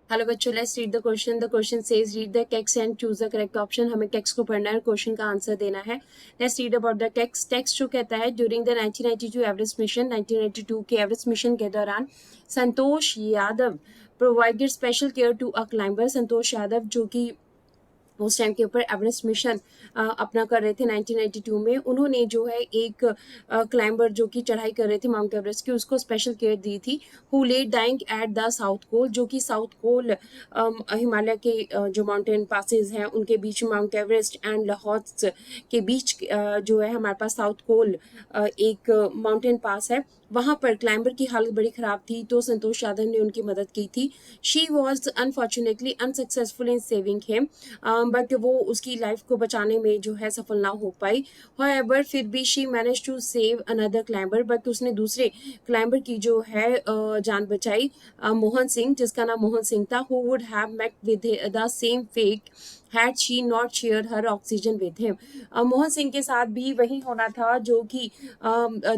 Hello बच्चों, let's read the question. The question says read the text and choose the correct option. हमें text को पढ़ना है, question का आंसर देना है. Let's read about the text. Text जो कहता है, ड्यूरिंग द 1992 एवरेस्ट मिशन, 1992 के एवरेस्ट मिशन के दौरान Santosh Yadav provided special care to a climber. Santosh Yadav जो कि उस टाइम के ऊपर एवरेस्ट मिशन अपना कर रहे थे 1992 में, उन्होंने जो है एक क्लाइंबर जो कि चढ़ाई कर रहे थे माउंट एवरेस्ट की, उसको स्पेशल केयर दी थी. Who lay dying at the south pole, जो कि साउथ पोल हिमालय के जो माउंटेन पासेस हैं उनके बीच में माउंट एवरेस्ट एंड लाहौर के बीच जो है हमारे पास साउथ पोल एक माउंटेन पास है. वहां पर क्लाइंबर की हालत बड़ी खराब थी, तो संतोष यादव ने उनकी मदद की थी. She was unfortunately unsuccessful in saving him, but वो उसकी लाइफ को बचाने में जो है सफल ना हो पाई. हाउएवर फिर भी she manage to save another climber, but उसने दूसरे क्लाइंबर की जो है जान बचाई. मोहन सिंह, जिसका नाम मोहन सिंह था, who would have met with the same fate had she not share her oxygen with him. Mohan Singh के साथ भी वही होना था जो कि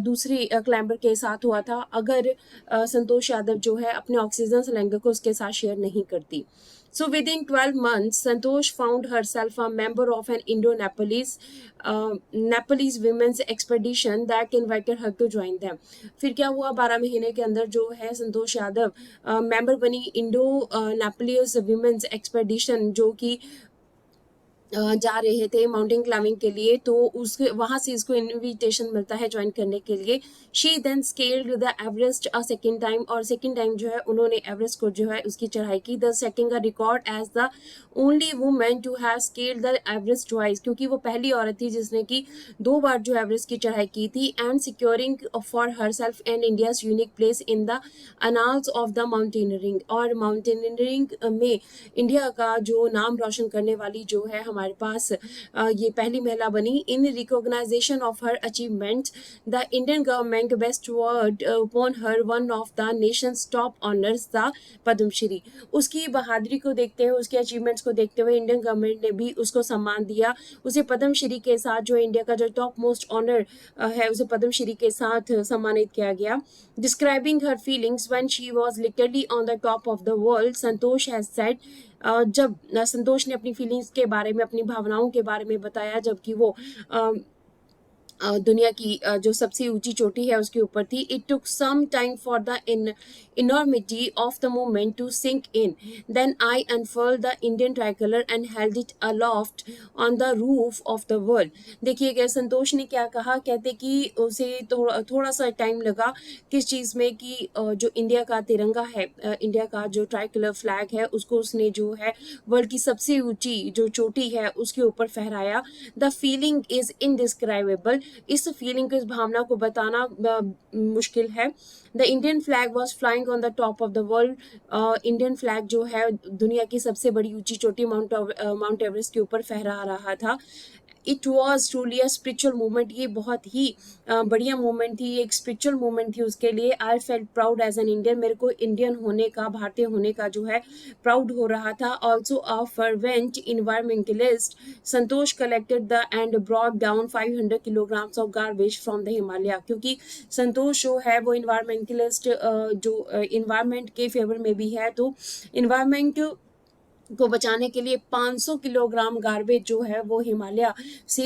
दूसरे क्लाइंबर के साथ हुआ था, अगर संतोष यादव जो है अपने ऑक्सीजन सिलेंडर को उसके साथ शेयर नहीं करती. So within 12 months, Santosh found herself a member of an Nepalese women's expedition that invited her to join them. फिर क्या हुआ, 12 महीने के अंदर जो है संतोष यादव मेंबर बनी इंडो नेपलीज विमेंस एक्सपेडिशन, जो कि जा रहे थे माउंटेन क्लाइंबिंग के लिए, तो उसके वहाँ से इसको इनविटेशन मिलता है ज्वाइन करने के लिए. She then scaled the Everest a second time, और सेकेंड टाइम जो है उन्होंने एवरेस्ट को जो है उसकी चढ़ाई की. The setting a record as the only women to have scaled the Everest twice, क्योंकि वो पहली औरत थी जिसने की 2 बार जो एवरेस्ट की चढ़ाई की थी. And securing for her self and India's unique place in the annals of the mountaineering, और माउंटेनियरिंग में इंडिया का जो नाम रोशन करने वाली जो है हमारे पास ये पहली महिला बनी. In recognition of her achievement, the Indian government bestowed upon her one of the nation's top honours, the Padmashri. उसकी बहादुरी को देखते हुए, उसके अचीवमेंट्स को देखते हुए इंडियन गवर्नमेंट ने भी उसको सम्मान दिया. उसे पद्मश्री के साथ, जो इंडिया का जो टॉप मोस्ट ऑनर है, उसे पद्मश्री के साथ सम्मानित किया गया. Describing her feelings when she was literally on the top of the world, Santosh has said, जब संतोष ने अपनी फीलिंग्स के बारे में, अपनी भावनाओं के बारे में बताया, जबकि वो दुनिया की जो सबसे ऊंची चोटी है उसके ऊपर थी. It took some time for the enormity of the moment to sink in. Then I unfurled the Indian tricolor and held it aloft on the roof of the world. देखिएगा संतोष ने क्या कहा, कहते कि उसे थोड़ा सा टाइम लगा किस चीज़ में, कि जो इंडिया का तिरंगा है, इंडिया का जो ट्राइकलर फ्लैग है, उसको उसने जो है वर्ल्ड की सबसे ऊंची जो चोटी है उसके ऊपर फहराया. द फीलिंग इज इनडिस्क्राइबेबल, इस फीलिंग को, इस भावना को बताना मुश्किल है. The Indian flag was flying on the top of the world, Indian flag जो है दुनिया की सबसे बड़ी ऊंची चोटी माउंट एवरेस्ट के ऊपर फहरा रहा था. It was truly a spiritual movement, ये बहुत ही बढ़िया मूवमेंट थी, एक स्पिरिचुअल मूवमेंट थी उसके लिए. I felt proud as an Indian, मेरे को इंडियन होने का, भारतीय होने का जो है प्राउड हो रहा था. Also a fervent environmentalist, Santosh collected the end brought down 500 kilograms of garbage from the Himalaya, क्योंकि संतोष जो है वो इन्वायरमेंटलिस्ट, जो इन्वायरमेंट के फेवर में भी है, तो इन्वायरमेंट को बचाने के लिए 500 किलोग्राम गार्बेज जो है वो हिमालय से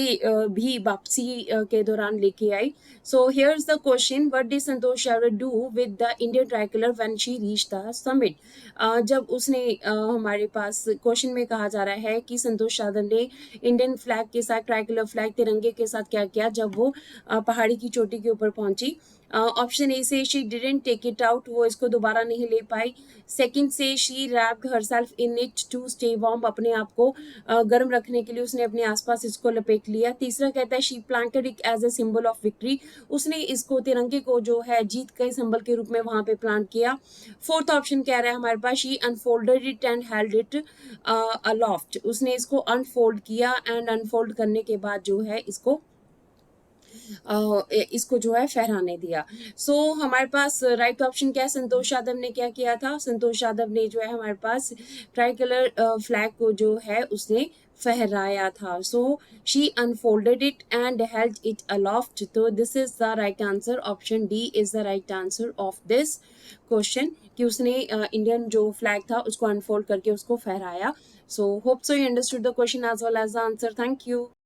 भी वापसी के दौरान लेके आई. So here is the question, what did Santosh Yadav do with the Indian tricolour when she reach the summit. जब उसने हमारे पास क्वेश्चन में कहा जा रहा है कि संतोष यादव ने इंडियन फ्लैग के साथ, ट्राइकलर फ्लैग तिरंगे के साथ क्या किया जब वो पहाड़ी की चोटी के ऊपर पहुंची. ऑप्शन ए से she didn't take it out, वो इसको दोबारा नहीं ले पाई. सेकंड से she wrapped herself in it to stay warm, अपने आप को गर्म रखने के लिए उसने अपने आसपास इसको लपेट लिया. तीसरा कहता है she planted it as a symbol of victory, उसने इसको, तिरंगे को जो है जीत के सिंबल के रूप में वहां पे प्लांट किया. फोर्थ ऑप्शन कह रहा है हमारे पास, she unfolded it and held it aloft, उसने इसको अनफोल्ड किया एंड अनफोल्ड करने के बाद जो है इसको जो है फहराने दिया. सो हमारे पास राइट ऑप्शन क्या है, संतोष यादव ने क्या किया था, संतोष यादव ने जो है हमारे पास ट्राई कलर फ्लैग को जो है उसने फहराया था. So she unfolded it and held it aloft. तो this is the right answer, option D is the right answer of this question, कि उसने इंडियन जो फ्लैग था उसको अनफोल्ड करके उसको फहराया. So hope so you understood the question as well as the answer. Thank you.